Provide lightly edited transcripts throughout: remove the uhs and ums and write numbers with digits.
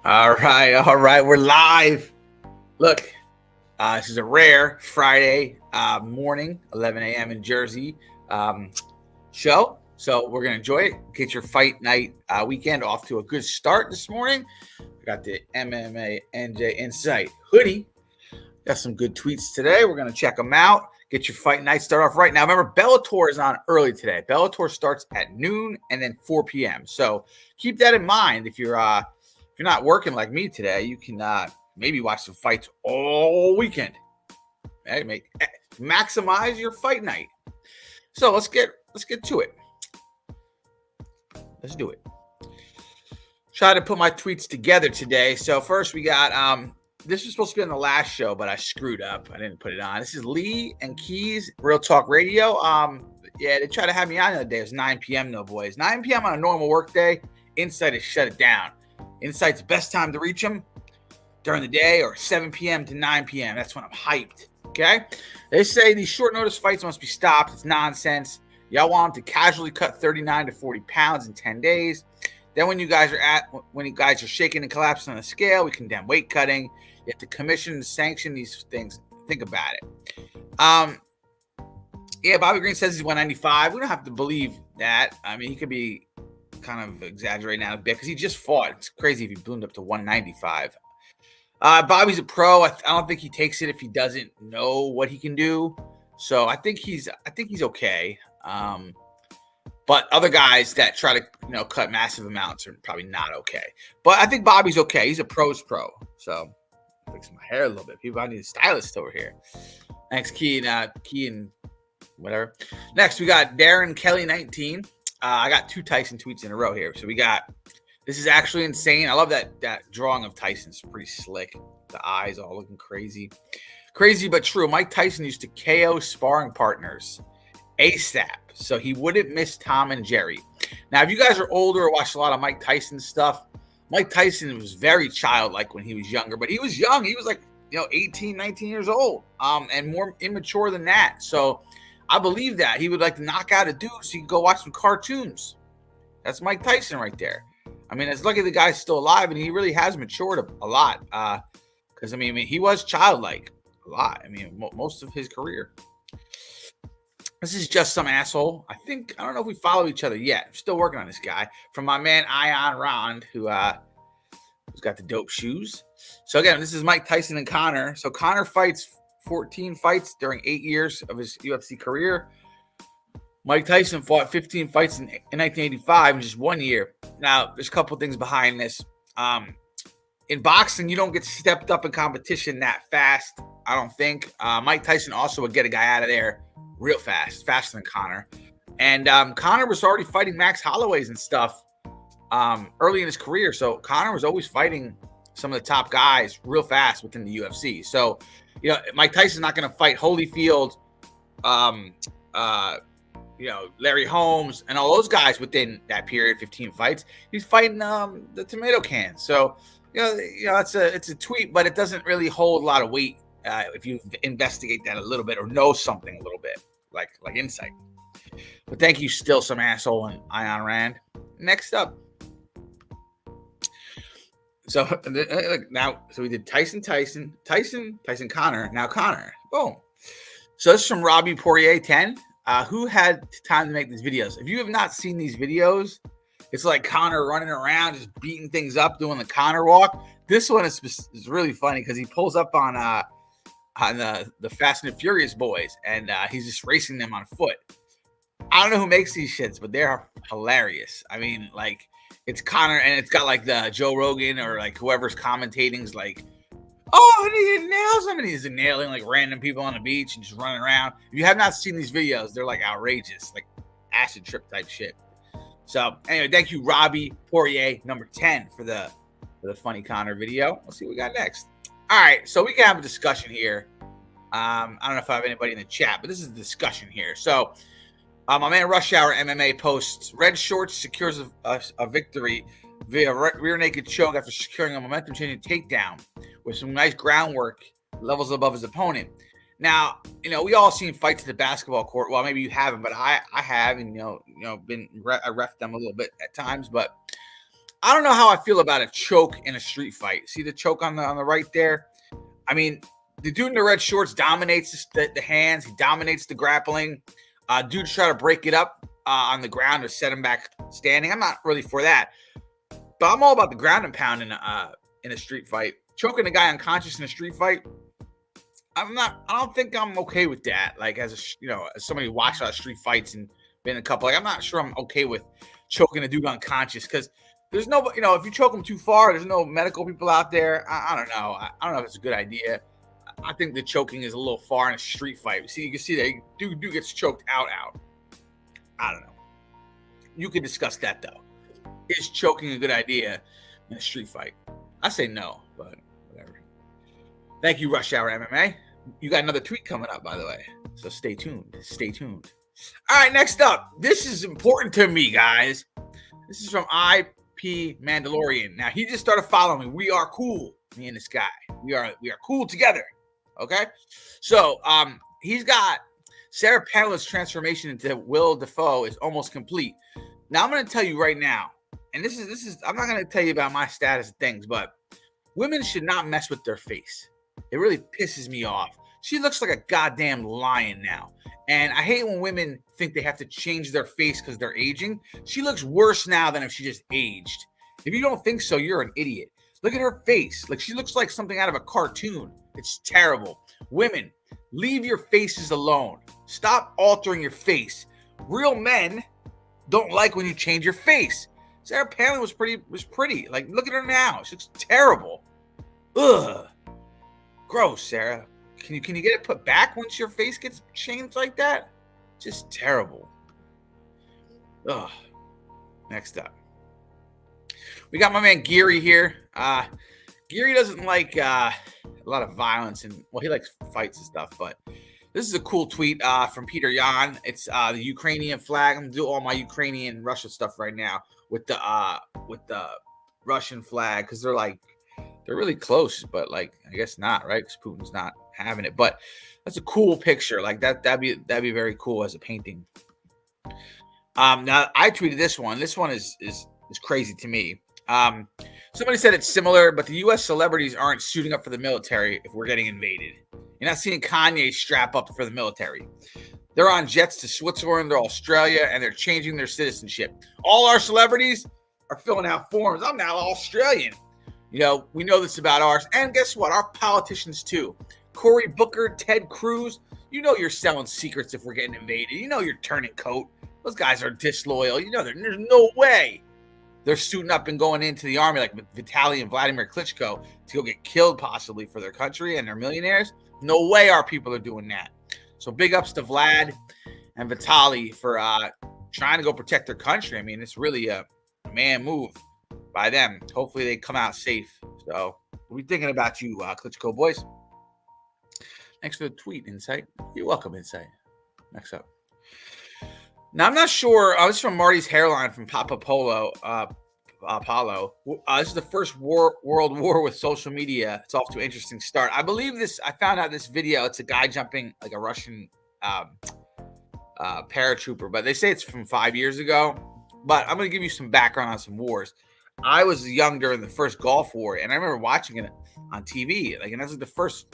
All right, we're live. Look, this is a rare Friday morning, 11 a.m. in Jersey show. So we're going to enjoy it. Get your fight night weekend off to a good start this morning. We got the MMA NJ Insight hoodie. Got some good tweets today. We're going to check them out. Get your fight night start off right now. Remember, Bellator is on early today. Bellator starts at noon and then 4 p.m. So keep that in mind. If you're not working like me today, you can maybe watch some fights all weekend. Hey, maximize your fight night. So let's get to it. Let's do it. Try to put my tweets together today. So first we got this was supposed to be on the last show, but I screwed up. I didn't put it on. This is Lee and Keys, Real Talk Radio. Yeah, they tried to have me on the other day. It was 9 p.m. though, boys. 9 p.m. on a normal work day. Insight has shut it down. Insight's the best time to reach them during the day, or 7 p.m. to 9 p.m. That's when I'm hyped. Okay? They say these short notice fights must be stopped. It's nonsense. Y'all want them to casually cut 39 to 40 pounds in 10 days. Then when you guys are shaking and collapsing on the scale, we condemn weight cutting. You have to commission and sanction these things. Think about it. Yeah, Bobby Green says he's 195. We don't have to believe that. I mean, he could be kind of exaggerating out a bit because he just fought. It's crazy if he ballooned up to 195. Bobby's a pro. I don't think he takes it if he doesn't know what he can do. So I think he's okay. But other guys that try to cut massive amounts are probably not okay. But I think Bobby's okay. He's a pro's pro. So fix my hair a little bit. I need a stylist over here. Thanks, Key and whatever. Next, we got Darren Kelly19. I got 2 Tyson tweets in a row here. So we got, this is actually insane. I love that drawing of Tyson's pretty slick. The eyes all looking crazy. Crazy but true. Mike Tyson used to KO sparring partners ASAP, so he wouldn't miss Tom and Jerry. Now, if you guys are older or watched a lot of Mike Tyson stuff, Mike Tyson was very childlike when he was younger, but he was young. He was like, 18, 19 years old, and more immature than that. So I believe that he would like to knock out a dude so you can go watch some cartoons. That's Mike Tyson right there. I mean, it's lucky the guy's still alive, and he really has matured a lot. Because, I mean, he was childlike a lot. I mean, most of his career. This is just some asshole. I don't know if we follow each other yet. I'm still working on this guy. From my man, Ion Rond, who's got the dope shoes. So, again, this is Mike Tyson and Conor. So, Conor fights 14 fights during 8 years of his UFC career. Mike Tyson fought 15 fights in 1985 in just 1 year. Now, there's a couple things behind this. In boxing, you don't get stepped up in competition that fast, I don't think. Mike Tyson also would get a guy out of there real fast, faster than Conor. And Conor was already fighting Max Holloways and stuff early in his career. So Conor was always fighting some of the top guys real fast within the UFC. So, Mike Tyson's not going to fight Holyfield, Larry Holmes, and all those guys within that period, 15 fights. He's fighting the tomato can. So, it's a tweet, but it doesn't really hold a lot of weight if you investigate that a little bit or know something a little bit, like insight. But thank you, still some asshole, and Ion Rand. Next up. So so we did Tyson, Conor, now Conor. Boom. So this is from Robbie Poirier 10. Who had time to make these videos? If you have not seen these videos, it's like Conor running around, just beating things up, doing the Conor walk. This one is really funny because he pulls up on the Fast and the Furious boys, and he's just racing them on foot. I don't know who makes these shits, but they're hilarious. I mean, like, it's Conor, and it's got like the Joe Rogan or like whoever's commentating is like, oh, and he nails him, and he's nailing like random people on the beach and just running around. If you have not seen these videos, they're like outrageous, like acid trip type shit. So anyway, thank you, Robbie Poirier, number 10, for the funny Conor video. Let's see what we got next. All right, so we can have a discussion here. I don't know if I have anybody in the chat, but this is a discussion here. So my man Rush Hour MMA posts, red shorts secures a victory via rear naked choke after securing a momentum-changing takedown with some nice groundwork levels above his opponent. Now, we all seen fights at the basketball court. Well, maybe you haven't, but I have, and I ref them a little bit at times. But I don't know how I feel about a choke in a street fight. See the choke on the right there? I mean, the dude in the red shorts dominates the hands. He dominates the grappling. Dudes try to break it up on the ground to set him back standing. I'm not really for that, but I'm all about the ground and pound in a street fight. Choking a guy unconscious in a street fight, I don't think I'm okay with that. Like as somebody who watched a lot of street fights and been in a couple, like I'm not sure I'm okay with choking a dude unconscious because there's no, if you choke him too far, there's no medical people out there. I don't know. I don't know if it's a good idea. I think the choking is a little far in a street fight. See, you can see that dude gets choked out. I don't know. You can discuss that though. Is choking a good idea in a street fight? I say no, but whatever. Thank you, Rush Hour MMA. You got another tweet coming up, by the way. So stay tuned. Stay tuned. All right, next up. This is important to me, guys. This is from IP Mandalorian. Now, he just started following me. We are cool, me and this guy. We are cool together. Okay? So, he's got Sarah Palin's transformation into Will Dafoe is almost complete. Now, I'm going to tell you right now, and this is I'm not going to tell you about my status of things, but women should not mess with their face. It really pisses me off. She looks like a goddamn lion now. And I hate when women think they have to change their face because they're aging. She looks worse now than if she just aged. If you don't think so, you're an idiot. Look at her face. Like she looks like something out of a cartoon. It's terrible. Women, leave your faces alone. Stop altering your face. Real men don't like when you change your face. Sarah Palin was pretty. Like, look at her now. She looks terrible. Ugh. Gross, Sarah. Can you get it put back once your face gets changed like that? Just terrible. Ugh. Next up. We got my man Geary here. Geary doesn't like a lot of violence and he likes fights and stuff, but this is a cool tweet from Peter Yan. It's the Ukrainian flag. I'm gonna do all my Ukrainian Russia stuff right now with the Russian flag because they're really close, but like I guess not, right? Because Putin's not having it. But that's a cool picture. Like that'd be very cool as a painting. Now I tweeted this one. This one is crazy to me. Somebody said it's similar, but the U.S. celebrities aren't suiting up for the military if we're getting invaded. You're not seeing Kanye strap up for the military. They're on jets to Switzerland or Australia, and they're changing their citizenship. All our celebrities are filling out forms. I'm now Australian. We know this about ours. And guess what? Our politicians, too. Cory Booker, Ted Cruz, you're selling secrets if we're getting invaded. You're turning coat. Those guys are disloyal. There's no way they're suiting up and going into the army like Vitaly and Vladimir Klitschko to go get killed possibly for their country and they're millionaires. No way our people are doing that. So big ups to Vlad and Vitaly for trying to go protect their country. I mean, it's really a man move by them. Hopefully they come out safe. So we'll be thinking about you, Klitschko boys. Thanks for the tweet, Insight. You're welcome, Insight. Next up. Now, I'm not sure. This is from Marty's hairline from Polo. This is the first world war with social media. It's off to an interesting start. I believe this. I found out this video. It's a guy jumping like a Russian paratrooper, but they say it's from 5 years ago. But I'm going to give you some background on some wars. I was young during the first Gulf War, and I remember watching it on TV. And that's like the first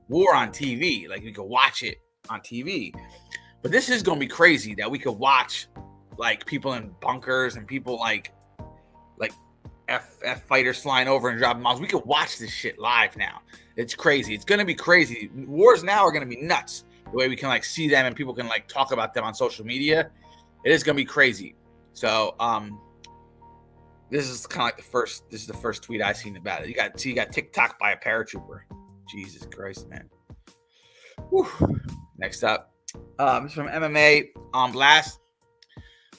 war on TV. Like you could watch it on TV. But this is going to be crazy that we could watch like people in bunkers and people like F fighters flying over and dropping bombs. We could watch this shit live now. It's crazy. It's going to be crazy. Wars now are going to be nuts. The way we can like see them and people can like talk about them on social media. It is going to be crazy. So, this is kind of like this is the first tweet I've seen about it. You got TikTok by a paratrooper. Jesus Christ, man. Whew. Next up. It's from MMA On Blast.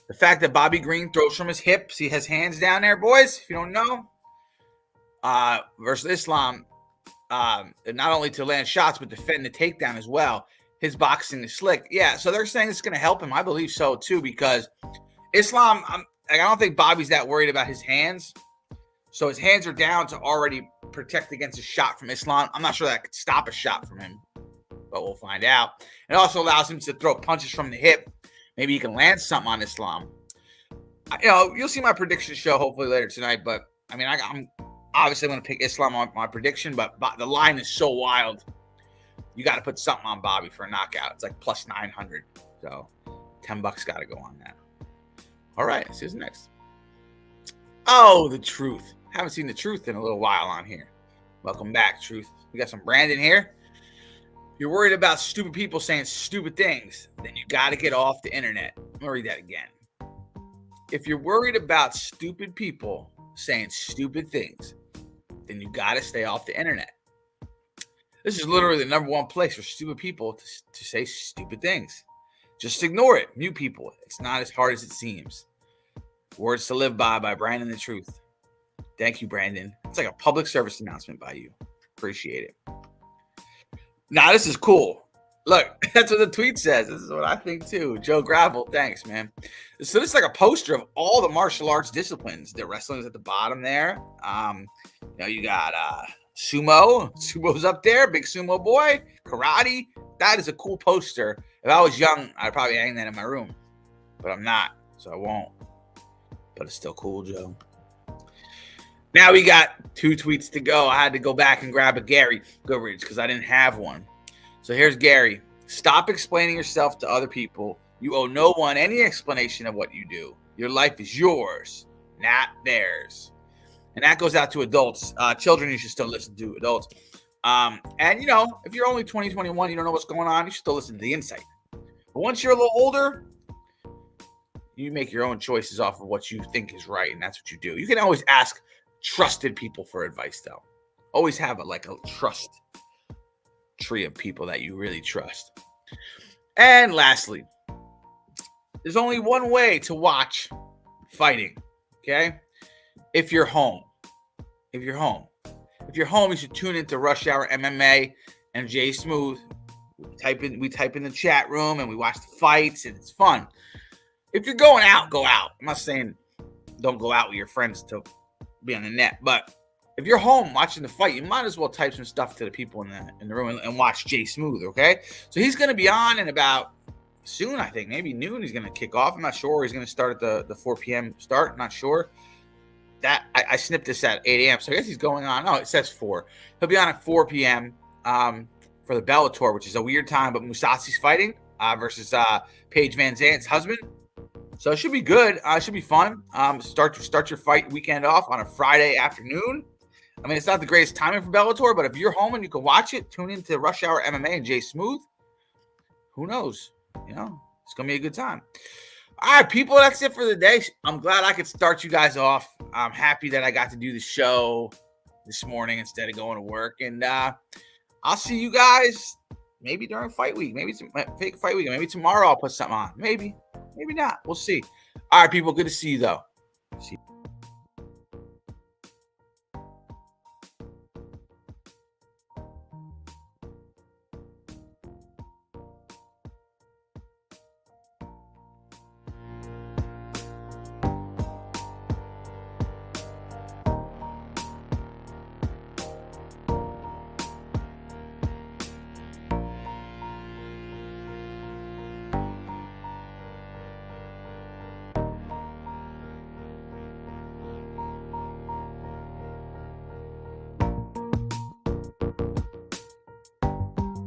The fact that Bobby Green throws from his hips, he has hands down there, boys, if you don't know. Versus Islam, not only to land shots, but defend the takedown as well. His boxing is slick. Yeah, so they're saying it's going to help him. I believe so, too, because Islam, I don't think Bobby's that worried about his hands. So his hands are down to already protect against a shot from Islam. I'm not sure that could stop a shot from him, but we'll find out. It also allows him to throw punches from the hip. Maybe he can land something on Islam. You'll see my prediction show hopefully later tonight. But I mean, I'm obviously going to pick Islam on my prediction, but the line is so wild. You got to put something on Bobby for a knockout. It's like plus 900. So $10 got to go on that. All right, see who's next. Oh, the Truth. Haven't seen the Truth in a little while on here. Welcome back, Truth. We got some Brandon here. If you're worried about stupid people saying stupid things, then you got to get off the internet. I'm going to read that again. If you're worried about stupid people saying stupid things, then you got to stay off the internet. This is literally the number one place for stupid people to say stupid things. Just ignore it. Mute people. It's not as hard as it seems. Words to live by Brandon the Truth. Thank you, Brandon. It's like a public service announcement by you. Appreciate it. Now, this is cool. Look, that's what the tweet says. This is what I think too. Joe Gravel, thanks, man. So this is like a poster of all the martial arts disciplines. The wrestling is at the bottom there. You got sumo. Sumo's up there. Big sumo boy. Karate. That is a cool poster. If I was young, I'd probably hang that in my room. But I'm not, so I won't. But it's still cool, Joe. Now we got 2 tweets to go. I had to go back and grab a Gary Goodridge because I didn't have one. So here's Gary. Stop explaining yourself to other people. You owe no one any explanation of what you do. Your life is yours, not theirs. And that goes out to adults. Children, you should still listen to adults. And, if you're only 20, 21, you don't know what's going on, you should still listen to the insight. But once you're a little older, you make your own choices off of what you think is right, and that's what you do. You can always ask trusted people for advice, though. Always have a trust tree of people that you really trust. And lastly, there's only one way to watch fighting, okay? If you're home. If you're home, you should tune into Rush Hour MMA and Jay Smooth. We type in the chat room and we watch the fights, and it's fun. If you're going out, go out. I'm not saying don't go out with your friends to be on the net, but if you're home watching the fight, you might as well type some stuff to the people in the room and watch Jay Smooth, okay? So he's going to be on in about soon, I think. Maybe noon he's going to kick off. I'm not sure. He's going to start at the 4 p.m. start. I'm not sure. That I snipped this at 8 a.m., so I guess he's going on. No, it says 4. He'll be on at 4 p.m. For the Bellator, which is a weird time, but Musasi's fighting versus Paige Van Zandt's husband. So it should be good. It should be fun. Start your fight weekend off on a Friday afternoon. I mean, it's not the greatest timing for Bellator, but if you're home and you can watch it, tune into Rush Hour MMA and Jay Smooth. Who knows? It's going to be a good time. All right, people, that's it for the day. I'm glad I could start you guys off. I'm happy that I got to do the show this morning instead of going to work. And I'll see you guys maybe during fight week. Maybe it's fake fight week. Maybe tomorrow I'll put something on. Maybe not. We'll see. All right, people, good to see you, though. See you.